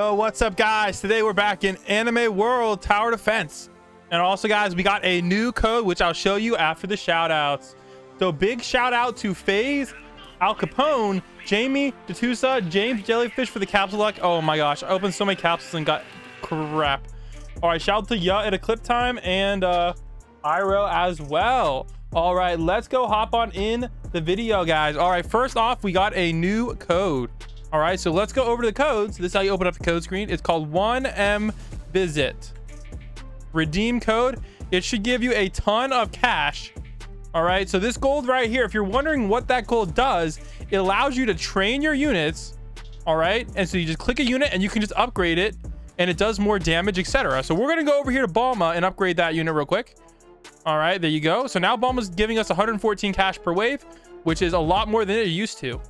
Yo, what's up guys? Today we're back in Anime World Tower Defense. And also guys, we got a new code which I'll show you after the shout outs. So big shout out to FaZe, Al Capone, Jamie, Datusa, James Jellyfish for the capsule luck. Oh my gosh, I opened so many capsules and got crap. All right, shout out to Ya at a clip time and Iro as well. All right, let's go hop on in the video guys. All right, first off, we got a new code. All right, so let's go over to the codes. This is how you open up the code screen. It's called 1mvisit. Redeem code. It should give you a ton of cash. All right, so this gold right here, if you're wondering what that gold does, it allows you to train your units. All right, and so you just click a unit and you can just upgrade it and it does more damage, etc. So we're gonna go over here to Balma and upgrade that unit real quick. All right, there you go. So now Balma's giving us 114 cash per wave, which is a lot more than it used to.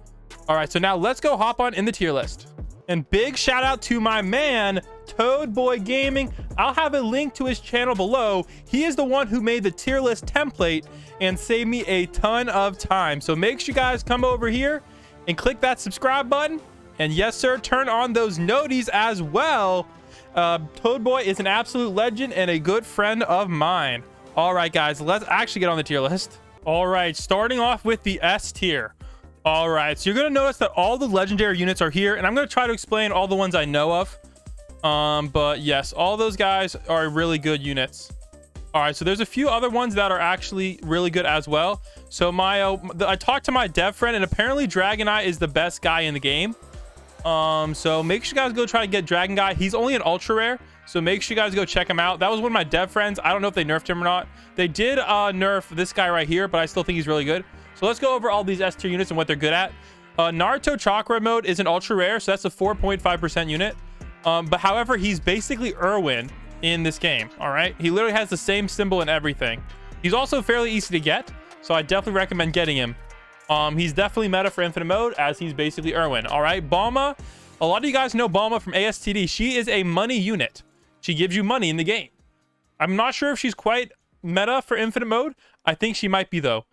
All right, so now let's go hop on in the tier list. And big shout out to my man, Toad Boy Gaming. I'll have a link to his channel below. He is the one who made the tier list template and saved me a ton of time. So make sure you guys come over here and click that subscribe button. And yes, sir, turn on those noties as well. Toad Boy is an absolute legend and a good friend of mine. All right, guys, let's actually get on the tier list. All right, starting off with the S tier. All right, so you're going to notice that all the legendary units are here, and I'm going to try to explain all the ones I know of. But yes, all those guys are really good units. All right, so there's a few other ones that are actually really good as well. So I talked to my dev friend, and apparently Dragon Eye is the best guy in the game. So make sure you guys go try to get Dragon Guy. He's only an ultra rare, so make sure you guys go check him out. That was one of my dev friends. I don't know if they nerfed him or not. They did nerf this guy right here, but I still think he's really good. So let's go over all these S tier units and what they're good at. Naruto Chakra mode is an ultra rare, so that's a 4.5% unit. But however, he's basically Irwin in this game. All right, he literally has the same symbol and everything. He's also fairly easy to get, so I definitely recommend getting him. He's definitely meta for infinite mode as he's basically Irwin. All right, Balma. A lot of you guys know Balma from ASTD. She is a money unit. She gives you money in the game. I'm not sure if she's quite meta for infinite mode. I think she might be though.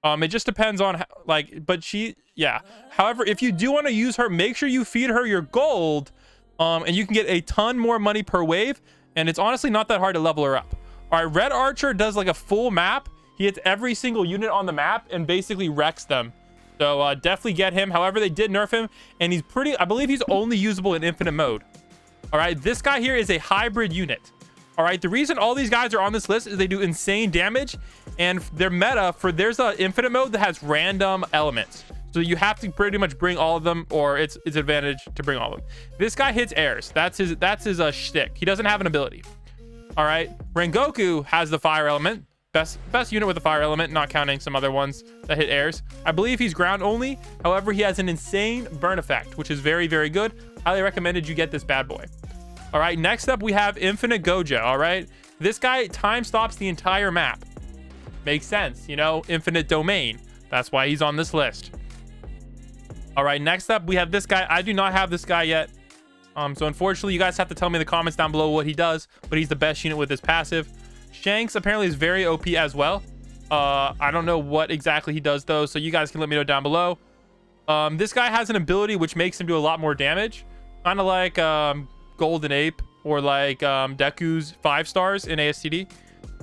It just depends on yeah. However, if you do want to use her, make sure you feed her your gold, and you can get a ton more money per wave. And it's honestly not that hard to level her up. All right, Red Archer does like a full map. He hits every single unit on the map and basically wrecks them. So definitely get him. However, they did nerf him, and he's I believe he's only usable in infinite mode. All right, this guy here is a hybrid unit. All right, the reason all these guys are on this list is they do insane damage, and they're meta for there's an infinite mode that has random elements. So you have to pretty much bring all of them, or it's advantage to bring all of them. This guy hits airs. That's his shtick. He doesn't have an ability. All right, Rengoku has the fire element. Best unit with the fire element, not counting some other ones that hit airs. I believe he's ground only. However, he has an insane burn effect, which is very, very good. Highly recommended you get this bad boy. All right, next up we have Infinite Gojo. All right, this guy time stops the entire map. Makes sense, you know, infinite domain. That's why he's on this list. All right, next up we have this guy. I do not have this guy yet. So unfortunately, you guys have to tell me in the comments down below what he does, but he's the best unit with his passive. Shanks apparently is very OP as well. I don't know what exactly he does though, so you guys can let me know down below. This guy has an ability which makes him do a lot more damage, kind of like Golden Ape or like Deku's 5 stars in ASTD.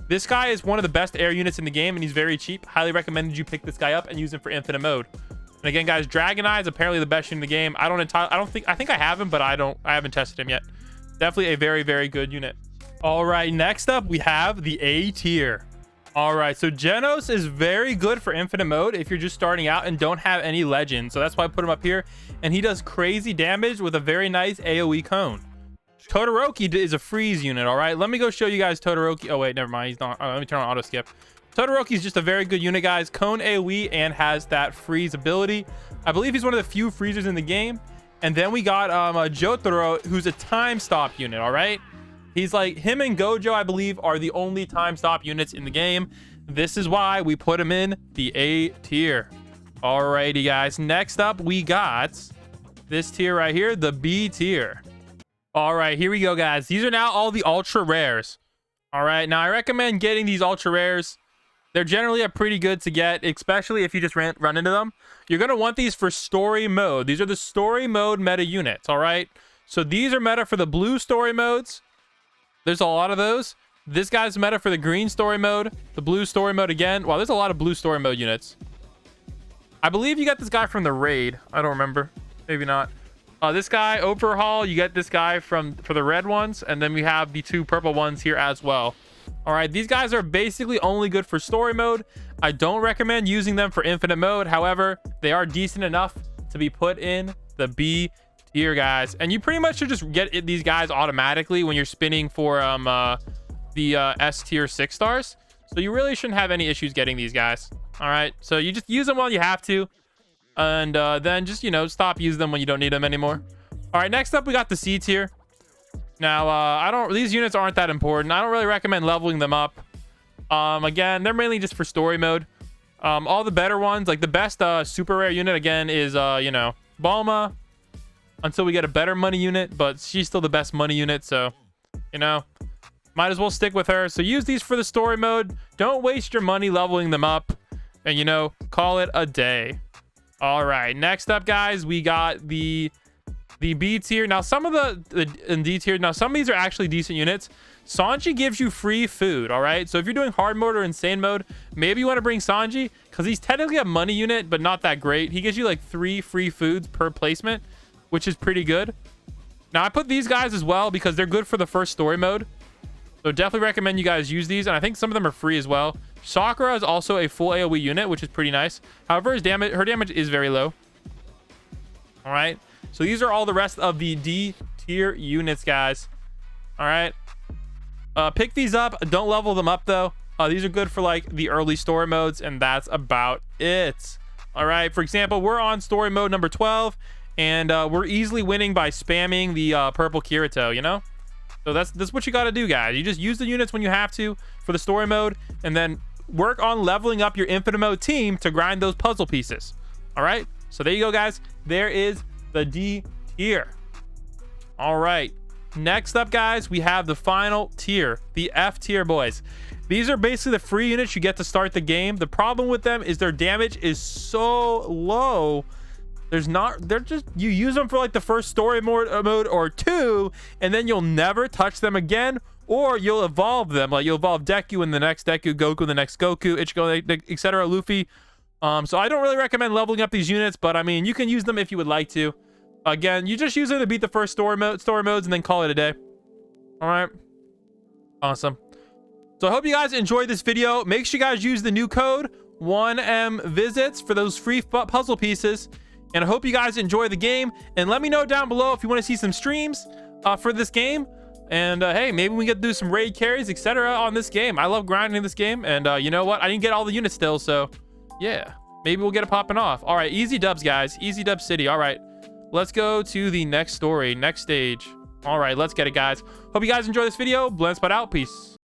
This guy is one of the best air units in the game, and he's very cheap. Highly recommended you pick this guy up and use him for infinite mode. And again, guys, Dragon Eye is apparently the best unit in the game. I think I have him, but I haven't tested him yet. Definitely a very, very good unit. All right, next up we have the A tier. All right, so Genos is very good for infinite mode if you're just starting out and don't have any legends. So that's why I put him up here, and he does crazy damage with a very nice AoE cone. Todoroki is a freeze unit. All right, let me go show you guys Todoroki. Oh wait, never mind, he's not. Let me turn on auto skip. Todoroki is just a very good unit, guys. Cone AoE and has that freeze ability. I believe he's one of the few freezers in the game. And then we got Jotaro, who's a time stop unit. All right, he's like him and Gojo, I believe, are the only time stop units in the game. This is why we put him in the A tier. Alrighty, guys, next up we got this tier right here, the B tier. All right, here we go, guys. These are now all the ultra rares. All right, now I recommend getting these ultra rares. They're generally pretty good to get, especially if you just run into them. You're going to want these for story mode. These are the story mode meta units, all right? So these are meta for the blue story modes. There's a lot of those. This guy's meta for the green story mode, the blue story mode again. Wow, there's a lot of blue story mode units. I believe you got this guy from the raid. I don't remember. Maybe not. This guy, overhaul, you get this guy for the red ones. And then we have the 2 purple ones here as well. All right, these guys are basically only good for story mode. I don't recommend using them for infinite mode. However, they are decent enough to be put in the B tier, guys. And you pretty much should just get these guys automatically when you're spinning for the S tier 6 stars. So you really shouldn't have any issues getting these guys. All right, so you just use them while you have to, and then just, you know, stop using them when you don't need them anymore. All right, next up we got the C tier. Now these units aren't that important. I don't really recommend leveling them up. Again, they're mainly just for story mode. All the better ones, like the best super rare unit again is you know, Balma, until we get a better money unit, but she's still the best money unit, so you know, might as well stick with her. So use these for the story mode. Don't waste your money leveling them up, and you know, call it a day. All right, next up, guys, we got the B tier. Now some of the D tier, now some of these are actually decent units. Sanji gives you free food. All right, so if you're doing hard mode or insane mode, maybe you want to bring Sanji because he's technically a money unit but not that great. He gives you like 3 free foods per placement, which is pretty good. Now I put these guys as well because they're good for the first story mode, so definitely recommend you guys use these, and I think some of them are free as well. Sakura is also a full AoE unit, which is pretty nice. However, her damage is very low. All right, so these are all the rest of the D tier units, guys. All right, pick these up. Don't level them up though. These are good for like the early story modes, and that's about it. All right, for example, we're on story mode number 12, and we're easily winning by spamming the purple Kirito, you know. So that's what you got to do, guys. You just use the units when you have to for the story mode, and then work on leveling up your infinite mode team to grind those puzzle pieces. All right, so there you go, guys. There is the D tier. All right, next up, guys, we have the final tier, the F tier, boys. These are basically the free units you get to start the game. The problem with them is their damage is so low. They're just, you use them for like the first story mode or 2, and then you'll never touch them again, or you'll evolve them. Like you'll evolve Deku in the next Deku, Goku in the next Goku, Ichigo, etc., Luffy. So I don't really recommend leveling up these units, but I mean, you can use them if you would like to. Again, you just use them to beat the first story modes and then call it a day. All right, awesome. So I hope you guys enjoyed this video. Make sure you guys use the new code 1mvisits for those free puzzle pieces. And I hope you guys enjoy the game, and let me know down below if you want to see some streams for this game. And hey, maybe we get to do some raid carries, etc. on this game. I love grinding this game, and you know what? I didn't get all the units still, so yeah, maybe we'll get it popping off. All right, easy dubs, guys. Easy dub city. All right, let's go to the next story, next stage. All right, let's get it, guys. Hope you guys enjoy this video. Blendspot out. Peace.